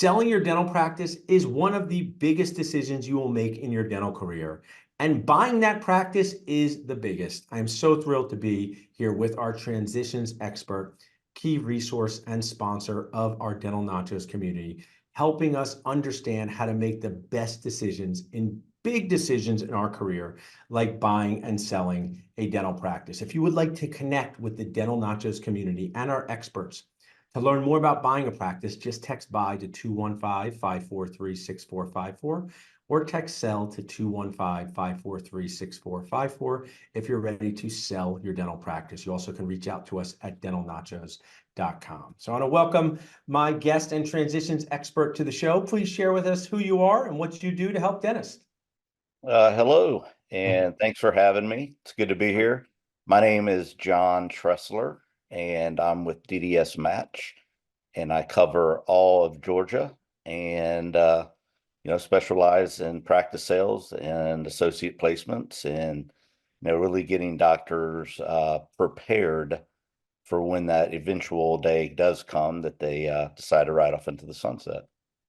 Selling your dental practice is one of the biggest decisions you will make in your dental career. And buying that practice is the biggest. I am so thrilled to be here with our transitions expert, key resource and sponsor of our Dental Nachos community, helping us understand how to make the best decisions in big decisions in our career, like buying and selling a dental practice. If you would like to connect with the Dental Nachos community and our experts, to learn more about buying a practice, just text BUY to 215-543-6454 or text SELL to 215-543-6454 if you're ready to sell your dental practice. You also can reach out to us at dentalnachos.com. So I want to welcome my guest and transitions expert to the show. Please share with us who you are and what you do to help dentists. Hello, and thanks for having me. It's good to be here. My name is John Tresller, and I'm with DDS Match, and I cover all of Georgia and, specialize in practice sales and associate placements and, really getting doctors prepared for when that eventual day does come that they decide to ride off into the sunset.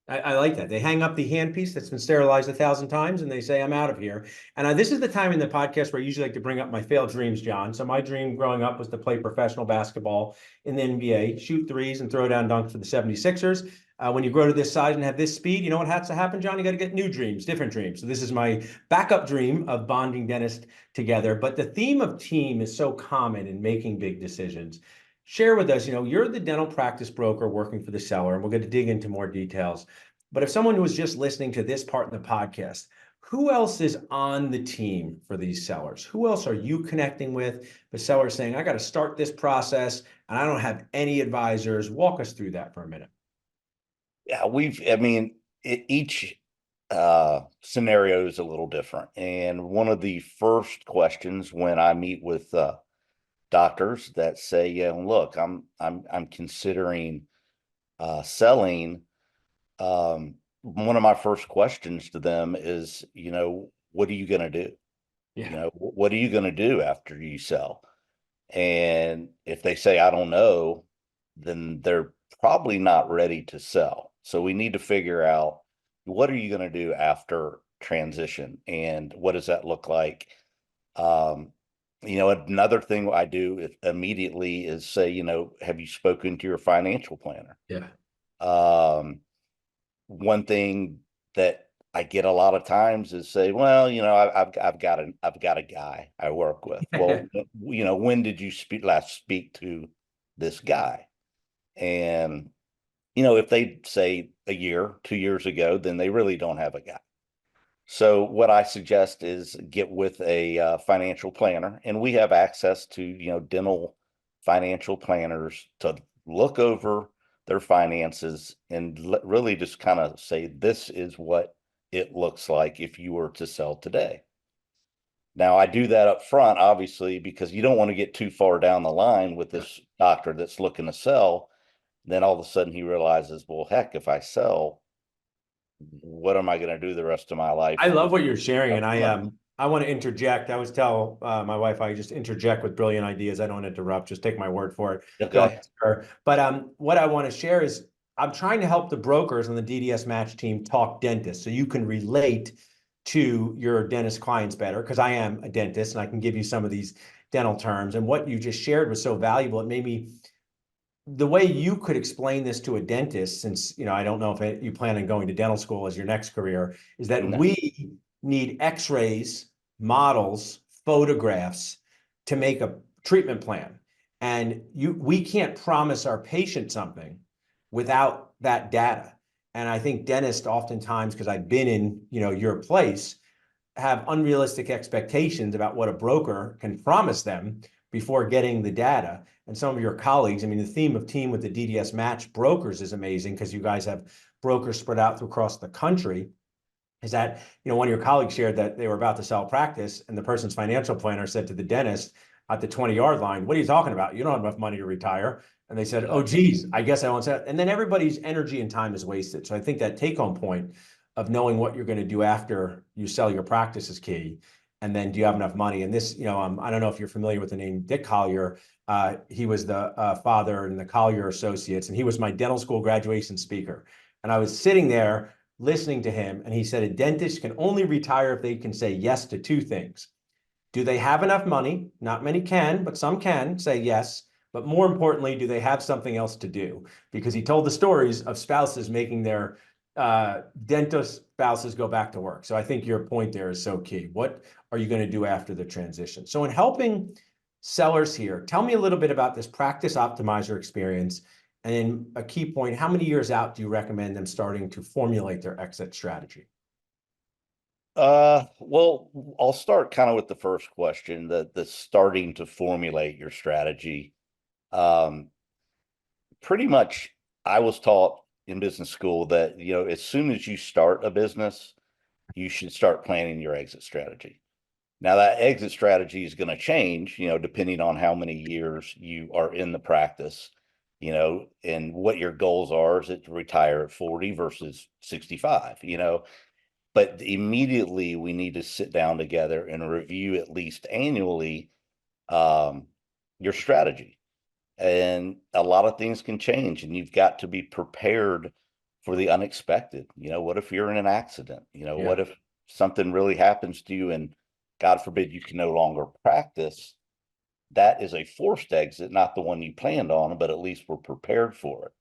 I like that. They hang up the handpiece that's been sterilized 1,000 times and they say, I'm out of here. And this is the time in the podcast where I usually like to bring up my failed dreams, John. So my dream growing up was to play professional basketball in the NBA, shoot threes and throw down dunks for the 76ers. When you grow to this size and have this speed, you know what has to happen, John? You got to get new dreams, different dreams. So this is my backup dream of bonding dentists together. But the theme of team is so common in making big decisions. Share with us, you're the dental practice broker working for the seller, and we're going to dig into more details. But if someone was just listening to this part in the podcast, who else is on the team for these sellers? Who else are you connecting with? The seller saying, I got to start this process and I don't have any advisors. Walk us through that for a minute. Yeah, each scenario is a little different. And one of the first questions when I meet with doctors that say, look, I'm considering selling. One of my first questions to them is, what are you going to do? Yeah. What are you going to do after you sell? And if they say, I don't know, then they're probably not ready to sell. So we need to figure out, what are you going to do after transition and what does that look like? Another thing I do immediately is say, have you spoken to your financial planner? Yeah. One thing that I get a lot of times is say, well, I've got a guy I work with. Well, when did you last speak to this guy? And, if they say a year, 2 years ago, then they really don't have a guy. So what I suggest is get with a financial planner, and we have access to, dental financial planners to look over their finances and really just kind of say, this is what it looks like if you were to sell today. Now, I do that up front, obviously, because you don't want to get too far down the line with this doctor that's looking to sell. Then all of a sudden he realizes, well, heck, if I sell, what am I going to do the rest of my life? I love what you're sharing. And I want to interject. I always tell my wife, I just interject with brilliant ideas. I don't interrupt, just take my word for it. Okay. But what I want to share is I'm trying to help the brokers on the DDS Match team talk dentists so you can relate to your dentist clients better, because I am a dentist and I can give you some of these dental terms. And what you just shared was so valuable. It made me, the way you could explain this to a dentist, since, I don't know if you plan on going to dental school as your next career, is that we need x-rays, models, photographs to make a treatment plan. And we can't promise our patient something without that data. And I think dentists oftentimes, because I've been in, your place, have unrealistic expectations about what a broker can promise them before getting the data. And some of your colleagues, the theme of team with the DDS Match brokers is amazing, because you guys have brokers spread out across the country. Is that, one of your colleagues shared that they were about to sell practice and the person's financial planner said to the dentist at the 20-yard line, what are you talking about? You don't have enough money to retire. And they said, oh, geez, I guess I won't sell. And then everybody's energy and time is wasted. So I think that take home point of knowing what you're going to do after you sell your practice is key. And then do you have enough money? And this, I don't know if you're familiar with the name Dick Collier. He was the father in the Collier Associates, and he was my dental school graduation speaker. And I was sitting there listening to him, and he said a dentist can only retire if they can say yes to two things. Do they have enough money? Not many can, but some can say yes. But more importantly, do they have something else to do? Because he told the stories of spouses making their dentist spouses go back to work. So I think your point there is so key. What are you going to do after the transition? So in helping sellers here, tell me a little bit about this practice optimizer experience. And then a key point, how many years out do you recommend them starting to formulate their exit strategy? Well, I'll start kind of with the first question, the starting to formulate your strategy. Um, Pretty much I was taught in business school that, as soon as you start a business, you should start planning your exit strategy. Now that exit strategy is going to change, depending on how many years you are in the practice, and what your goals are. Is it to retire at 40 versus 65, but immediately we need to sit down together and review at least annually um, your strategy. And a lot of things can change, and you've got to be prepared for the unexpected. What if you're in an accident? Yeah. What if something really happens to you and God forbid you can no longer practice? That is a forced exit, not the one you planned on, but at least we're prepared for it.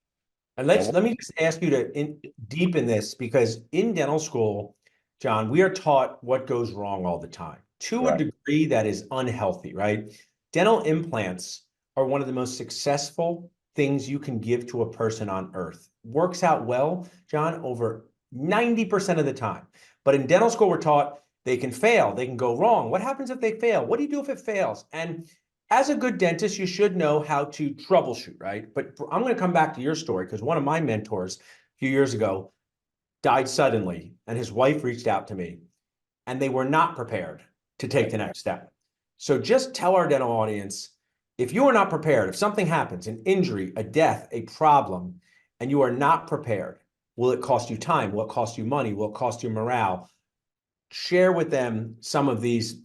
And And let me just ask you to deepen this, because in dental school, John, we are taught what goes wrong all the time to a right, degree that is unhealthy, right? Dental implants are one of the most successful things you can give to a person on earth. Works out well, John, over 90% of the time. But in dental school, we're taught they can fail, they can go wrong. What happens if they fail? What do you do if it fails? And as a good dentist, you should know how to troubleshoot, right? But I'm going to come back to your story, because one of my mentors a few years ago died suddenly, and his wife reached out to me, and they were not prepared to take right. the next step. So just tell our dental audience, if you are not prepared, if something happens, an injury, a death, a problem, and you are not prepared, will it cost you time? Will it cost you money? Will it cost you morale? Share with them some of these,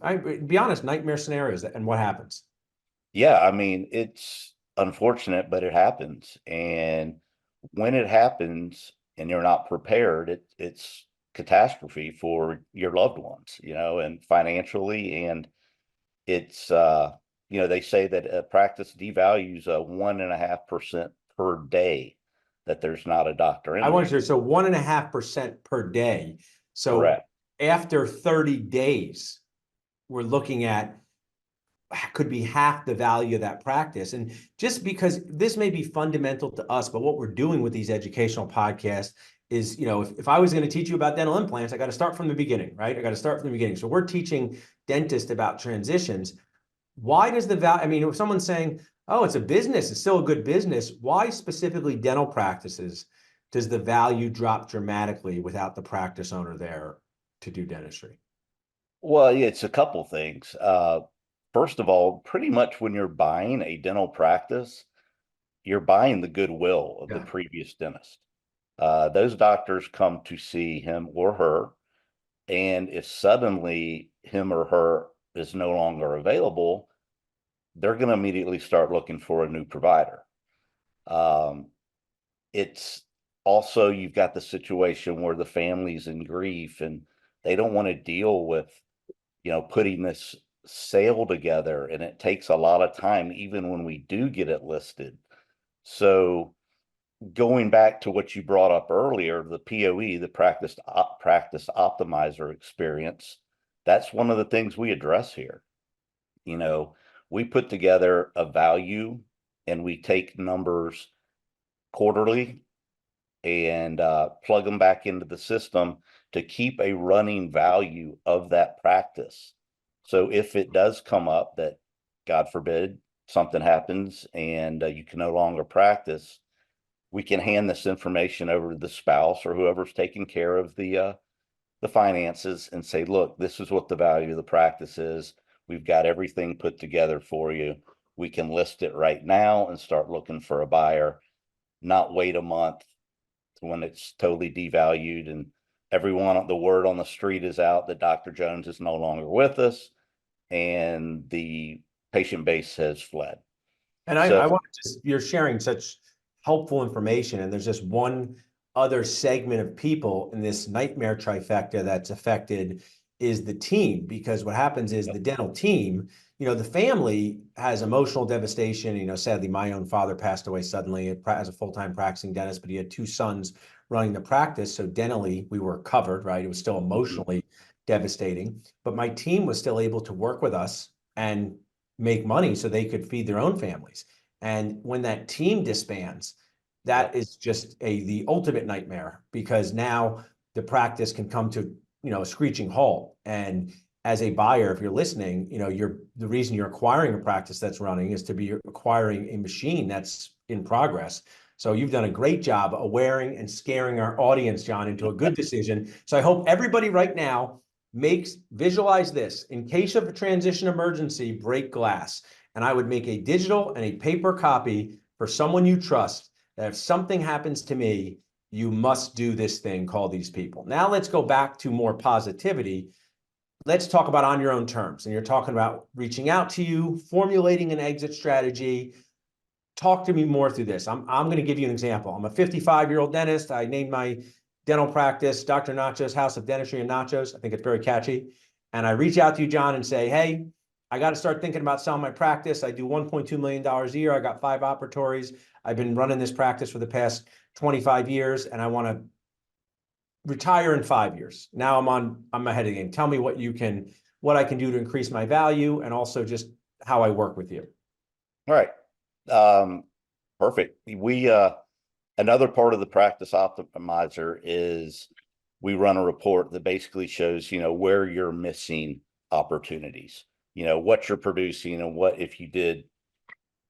be honest, nightmare scenarios and what happens. Yeah, I mean, it's unfortunate, but it happens. And when it happens and you're not prepared, it's catastrophe for your loved ones, and financially. And it's, they say that practice devalues 1.5% per day that there's not a doctor I in want there. you to, so 1.5% per day. So Correct. after 30 days, we're looking at could be half the value of that practice. And just because this may be fundamental to us, but what we're doing with these educational podcasts is, if I was going to teach you about dental implants, I got to start from the beginning, right? I got to start from the beginning. So we're teaching dentists about transitions. Why does the value, I mean, if someone's saying, oh, it's a business, it's still a good business, why specifically dental practices does the value drop dramatically without the practice owner there to do dentistry? Well, yeah, it's a couple things. First of all, pretty much when you're buying a dental practice, you're buying the goodwill of the Yeah. previous dentist. Those doctors come to see him or her, and if suddenly him or her is no longer available, they're going to immediately start looking for a new provider. Um, it's also, you've got the situation where the family's in grief and they don't want to deal with, putting this sale together, and it takes a lot of time, even when we do get it listed. So going back to what you brought up earlier, the POE, the practice optimizer experience, that's one of the things we address here. You know, we put together a value and we take numbers quarterly and plug them back into the system to keep a running value of that practice. So if it does come up that, God forbid, something happens and you can no longer practice, we can hand this information over to the spouse or whoever's taking care of the finances and say, look, this is what the value of the practice is. We've got everything put together for you. We can list it right now and start looking for a buyer, not wait a month when it's totally devalued and everyone, the word on the street is out that Dr. Jones is no longer with us and the patient base has fled. And So I want to just, you're sharing such helpful information. And there's just one other segment of people in this nightmare trifecta that's affected is the team, because what happens is the dental team, the family has emotional devastation. Sadly, my own father passed away suddenly as a full-time practicing dentist, but he had two sons running the practice. So dentally, we were covered, right? It was still emotionally devastating, but my team was still able to work with us and make money so they could feed their own families. And when that team disbands, that is just the ultimate nightmare, because now the practice can come to a screeching halt. And as a buyer, if you're listening, the reason you're acquiring a practice that's running is to be acquiring a machine that's in progress. So you've done a great job awareing and scaring our audience, John, into a good decision. So I hope everybody right now visualize this. In case of a transition emergency, break glass. And I would make a digital and a paper copy for someone you trust, that if something happens to me, you must do this thing, call these people. Now let's go back to more positivity. Let's talk about on your own terms. And you're talking about reaching out to you, formulating an exit strategy. Talk to me more through this. I'm going to give you an example. I'm a 55-year-old dentist. I named my dental practice Dr. Nachos House of Dentistry and Nachos. I think it's very catchy. And I reach out to you, John, and say, hey, I got to start thinking about selling my practice. I do $1.2 million a year. I got 5 operatories. I've been running this practice for the past 25 years, and I want to retire in 5 years. Now I'm ahead of the game. Tell me what I can do to increase my value, and also just how I work with you. All right. Perfect. Another part of the practice optimizer is we run a report that basically shows, where you're missing opportunities, what you're producing, and what, if you did,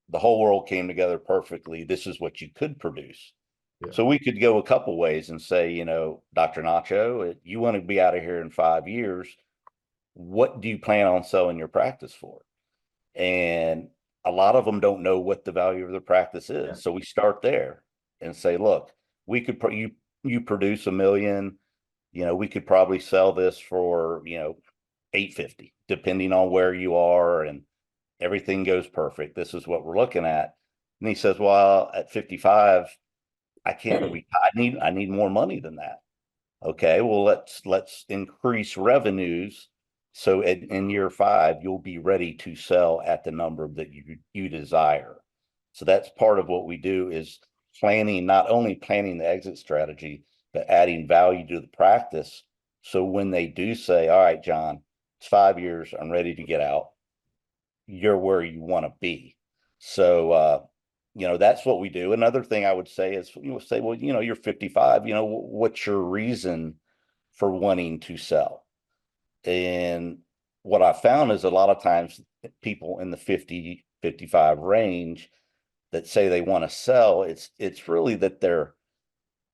the whole world came together perfectly, this is what you could produce. Yeah. So we could go a couple ways and say, Dr. Nacho, you want to be out of here in 5 years. What do you plan on selling your practice for? And a lot of them don't know what the value of the practice is. Yeah. So we start there and say, look, we could, you produce $1 million, we could probably sell this for, $850, depending on where you are, and everything goes perfect. This is what we're looking at. And he says, well, at 55, I can't, I need more money than that. Okay, well, let's increase revenues. So in year 5, you'll be ready to sell at the number that you desire. So that's part of what we do, is planning, not only planning the exit strategy, but adding value to the practice. So when they do say, all right, John, it's 5 years, I'm ready to get out, you're where you want to be. So, that's what we do. Another thing I would say is, say, well, you're 55, what's your reason for wanting to sell? And what I found is a lot of times people in the 50, 55 range that say they want to sell, it's really that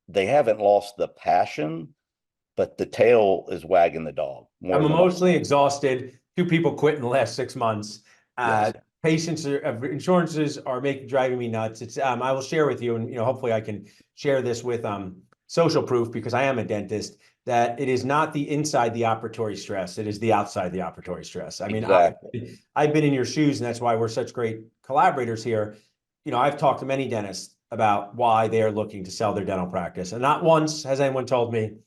they haven't lost the passion, but the tail is wagging the dog. I'm emotionally exhausted. 2 people quit in the last 6 months. Yes. Patients insurances are driving me nuts. It's I will share with you, and hopefully I can share this with social proof, because I am a dentist, that it is not the inside the operatory stress, it is the outside the operatory stress. I mean, exactly. I've been in your shoes, and that's why we're such great collaborators here. I've talked to many dentists about why they are looking to sell their dental practice, and not once has anyone told me,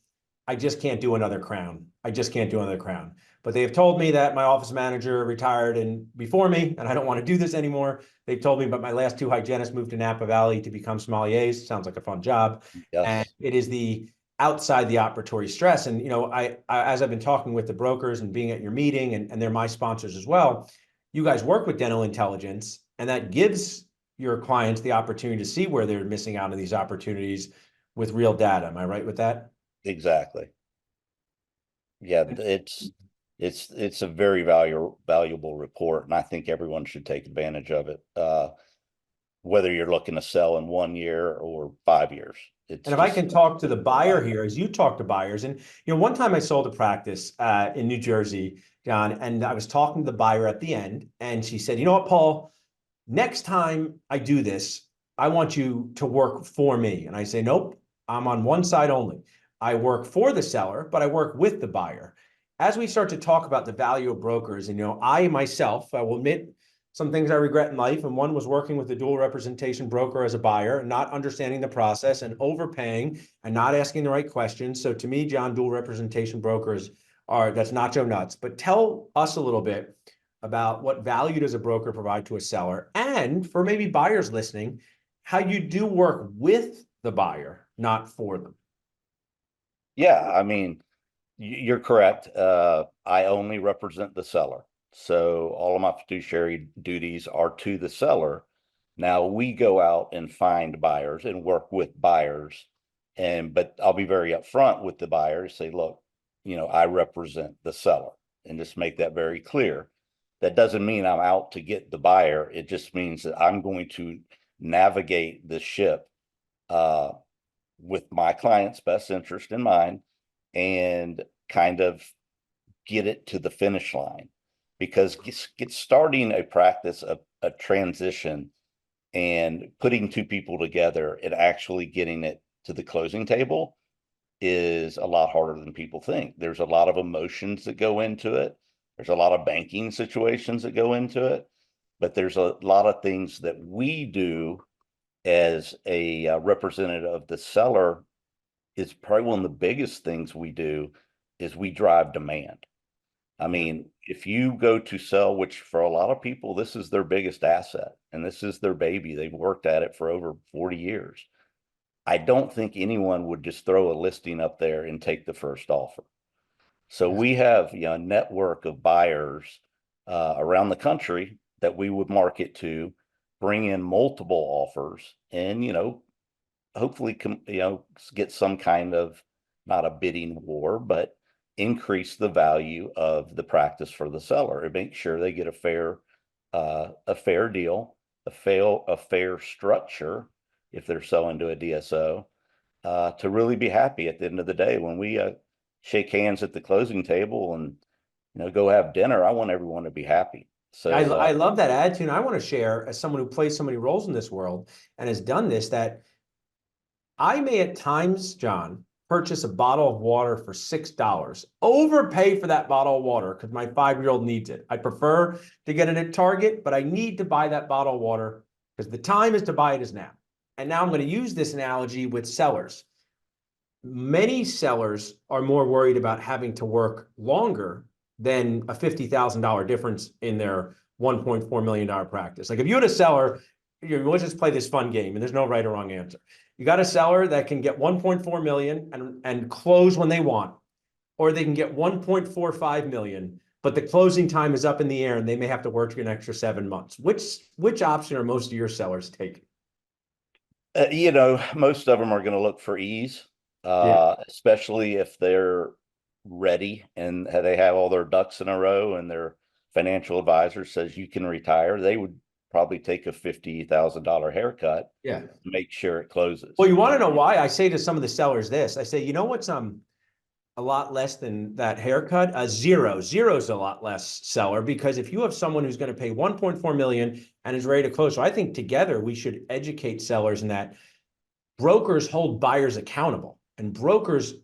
I just can't do another crown. I just can't do another crown. But they have told me that my office manager retired before me, and I don't want to do this anymore. They've told me, but my last 2 hygienists moved to Napa Valley to become sommeliers. Sounds like a fun job. Yes. And it is the outside the operatory stress. And, I as I've been talking with the brokers and being at your meeting, and they're my sponsors as well, you guys work with dental intelligence, and that gives your clients the opportunity to see where they're missing out on these opportunities with real data. Am I right with that? Exactly. Yeah, it's a very valuable report, and I think everyone should take advantage of it. Whether you're looking to sell in 1 year or 5 years. And if I can talk to the buyer here, as you talk to buyers, and one time I sold a practice in New Jersey, John, and I was talking to the buyer at the end, and she said, you know what, Paul, next time I do this, I want you to work for me. And I say, nope, I'm on one side only. I work for the seller, but I work with the buyer. As we start to talk about the value of brokers, and I myself, I will admit, some things I regret in life, and one was working with a dual representation broker as a buyer and not understanding the process and overpaying and not asking the right questions. So to me, John, dual representation brokers that's nacho nuts. But tell us a little bit about what value does a broker provide to a seller, and for maybe buyers listening, how you do work with the buyer, not for them. Yeah, I mean, you're correct. I only represent the seller. So all of my fiduciary duties are to the seller. Now we go out and find buyers and work with buyers. But I'll be very upfront with the buyer to say, look, I represent the seller, and just make that very clear. That doesn't mean I'm out to get the buyer. It just means that I'm going to navigate the ship uh, with my client's best interest in mind, and kind of get it to the finish line. Because get starting a practice of a transition and putting two people together and actually getting it to the closing table is a lot harder than people think. There's a lot of emotions that go into it. There's a lot of banking situations that go into it, but there's a lot of things that we do as a representative of the seller. Is probably one of the biggest things we do is we drive demand. I mean, if you go to sell, which for a lot of people, this is their biggest asset and this is their baby, they've worked at it for over 40 years. I don't think anyone would just throw a listing up there and take the first offer. So we have a network of buyers around the country that we would market to, bring in multiple offers, and hopefully get some kind of, not a bidding war, but increase the value of the practice for the seller and make sure they get a fair deal, a fair structure if they're selling to a DSO, to really be happy at the end of the day. When we shake hands at the closing table and go have dinner, I want everyone to be happy. So I love that attitude. And I want to share, as someone who plays so many roles in this world and has done this, that I may at times, John, purchase a bottle of water for $6, overpay for that bottle of water because my 5-year-old needs it. I prefer to get it at Target, but I need to buy that bottle of water because the time is to buy it is now. And now I'm going to use this analogy with sellers. Many sellers are more worried about having to work longer than a $50,000 difference in their $1.4 million practice. Like if you had a seller, let's just play this fun game, and there's no right or wrong answer. You got a seller that can get 1.4 million and close when they want, or they can get 1.45 million, but the closing time is up in the air and they may have to work an extra 7 months. Which option are most of your sellers taking? Most of them are going to look for ease, especially if they're ready and they have all their ducks in a row and their financial advisor says you can retire. They would probably take a $50,000 haircut. Yeah. To make sure it closes. Well, you want to know why? I say to some of the sellers this. I say, you know what's a lot less than that haircut? Zero's a lot less, seller, because if you have someone who's going to pay 1.4 million and is ready to close, so I think together we should educate sellers in that brokers hold buyers accountable, and brokers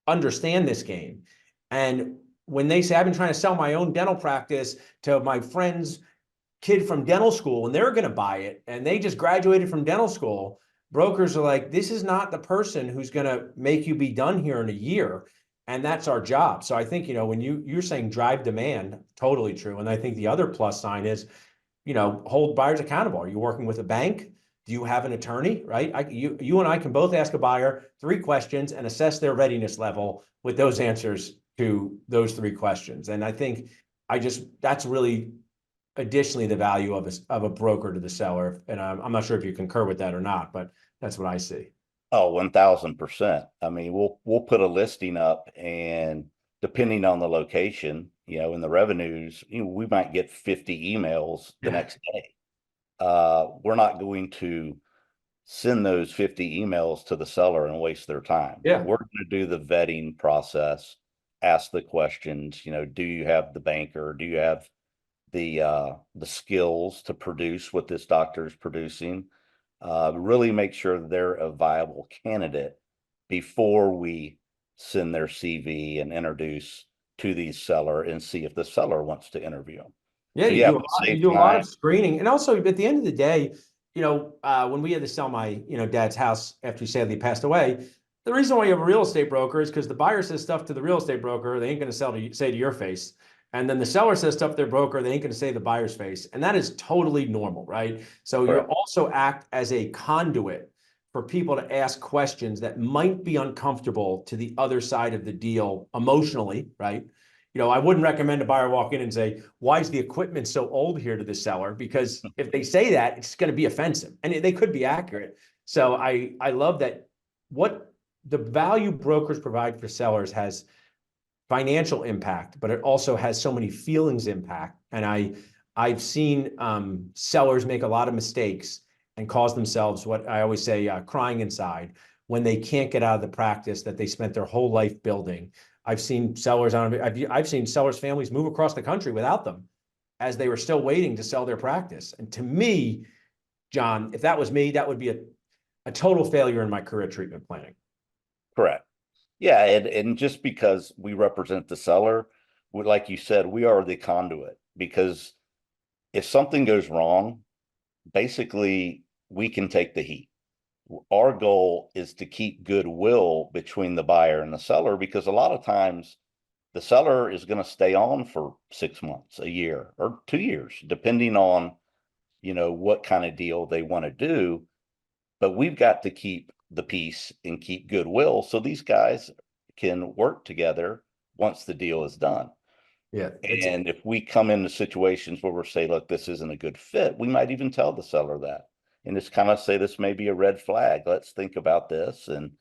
understand this game. And when they say, I've been trying to sell my own dental practice to my friend's kid from dental school and they're going to buy it and they just graduated from dental school, brokers are like, this is not the person who's going to make you be done here in a year. And that's our job. So I think, when you're saying drive demand, totally true. And I think the other plus sign is, hold buyers accountable. Are you working with a bank? Do you have an attorney, right? You and I can both ask a buyer 3 questions and assess their readiness level with those answers to those 3 questions. And I think that's really additionally the value of a broker to the seller. And I'm not sure if you concur with that or not, but that's what I see. Oh, 1000%. I mean, we'll put a listing up, and depending on the location, and the revenues, we might get 50 emails the next day. We're not going to send those 50 emails to the seller and waste their time. Yeah. We're going to do the vetting process, ask the questions, do you have the banker? Do you have the skills to produce what this doctor is producing? Really make sure they're a viable candidate before we send their CV and introduce to the seller and see if the seller wants to interview them. Yeah, So you yeah, do a we lot, you save do a lot time. of screening. And also at the end of the day, when we had to sell my, dad's house after he sadly passed away, the reason why you have a real estate broker is because the buyer says stuff to the real estate broker, they ain't going to say to your face. And then the seller says stuff to their broker, they ain't going to say to the buyer's face. And that is totally normal, right? So you Correct. also act as a conduit for people to ask questions that might be uncomfortable to the other side of the deal emotionally, right? I wouldn't recommend a buyer walk in and say, why is the equipment so old here to the seller? Because if they say that, it's going to be offensive and they could be accurate. So I love that what the value brokers provide for sellers has financial impact, but it also has so many feelings impact. And I've seen sellers make a lot of mistakes and cause themselves what I always say, crying inside when they can't get out of the practice that they spent their whole life building. I've seen sellers I've seen sellers' families move across the country without them as they were still waiting to sell their practice. And to me, John, if that was me, that would be a total failure in my career treatment planning. Correct. Yeah, and just because we represent the seller, like you said, we are the conduit, because if something goes wrong, basically we can take the heat. Our goal is to keep goodwill between the buyer and the seller, because a lot of times the seller is going to stay on for 6 months, a year, or 2 years, depending on, what kind of deal they want to do. But we've got to keep the peace and keep goodwill so these guys can work together once the deal is done. Yeah, And if we come into situations where we're saying, look, this isn't a good fit, we might even tell the seller that and just kind of say, this may be a red flag. Let's think about this and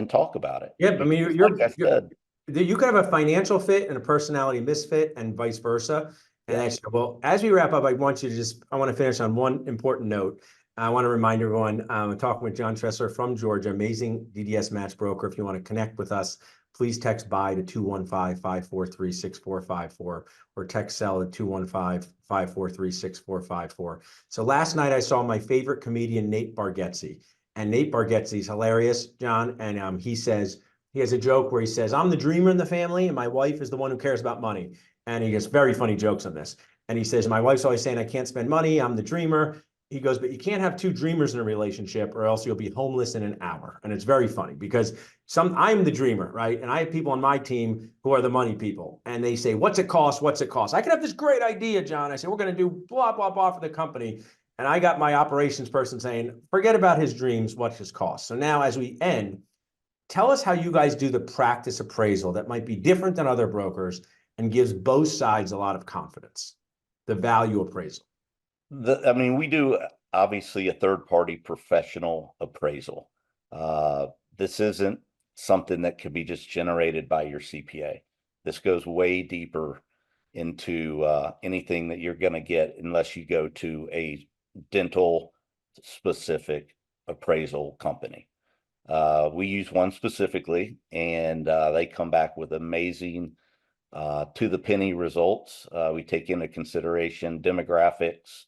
talk about it. yeah. I mean, Because like I said, you could have a financial fit and a personality misfit and vice versa. And yeah, that's well, as we wrap up, I want to finish on one important note. I want to remind everyone, I'm talking with John Tresller from Georgia, amazing DDS match broker. If you want to connect with us, please text BUY to 215-543-6454 or text sell at 215-543-6454. So last night I saw my favorite comedian, Nate Bargatze. And Nate Bargatze is hilarious, John. And he has a joke where he says, I'm the dreamer in the family, and my wife is the one who cares about money. And he gets very funny jokes on this. And he says, my wife's always saying I can't spend money. I'm the dreamer. He goes, but you can't have two dreamers in a relationship or else you'll be homeless in an hour. And it's very funny because I'm the dreamer, right? And I have people on my team who are the money people. And they say, what's it cost? What's it cost? I could have this great idea, John. I say, we're going to do blah, blah, blah for the company. And I got my operations person saying, forget about his dreams. What's his cost? So now as we end, tell us how you guys do the practice appraisal that might be different than other brokers and gives both sides a lot of confidence, the value appraisal. we do obviously a third-party professional appraisal. This isn't something that could be just generated by your CPA. This goes way deeper into anything that you're going to get unless you go to a dental specific appraisal company. We use one specifically, and they come back with amazing to the penny results. We take into consideration demographics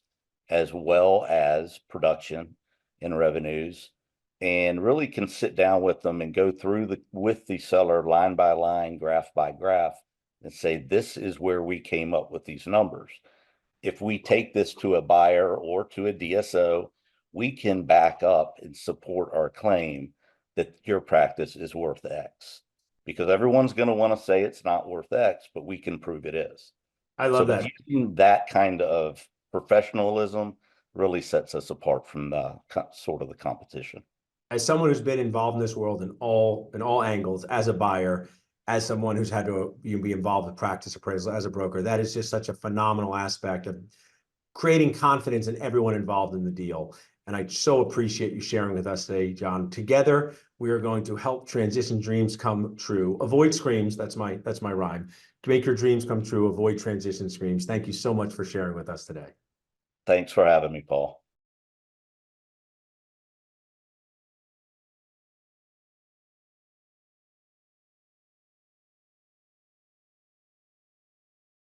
as well as production and revenues, and really can sit down with them and go through with the seller line by line, graph by graph, and say, this is where we came up with these numbers. If we take this to a buyer or to a DSO, we can back up and support our claim that your practice is worth X, because everyone's going to want to say it's not worth X, but we can prove it is. I love So that. using that kind of professionalism really sets us apart from the sort of the competition. As someone who's been involved in this world in all angles, as a buyer, as someone who's had to be involved with practice appraisal as a broker, that is just such a phenomenal aspect of creating confidence in everyone involved in the deal. And I so appreciate you sharing with us today, John. Together, we are going to help transition dreams come true. Avoid screams. That's my rhyme. To make your dreams come true, avoid transition screams. Thank you so much for sharing with us today. Thanks for having me, Paul.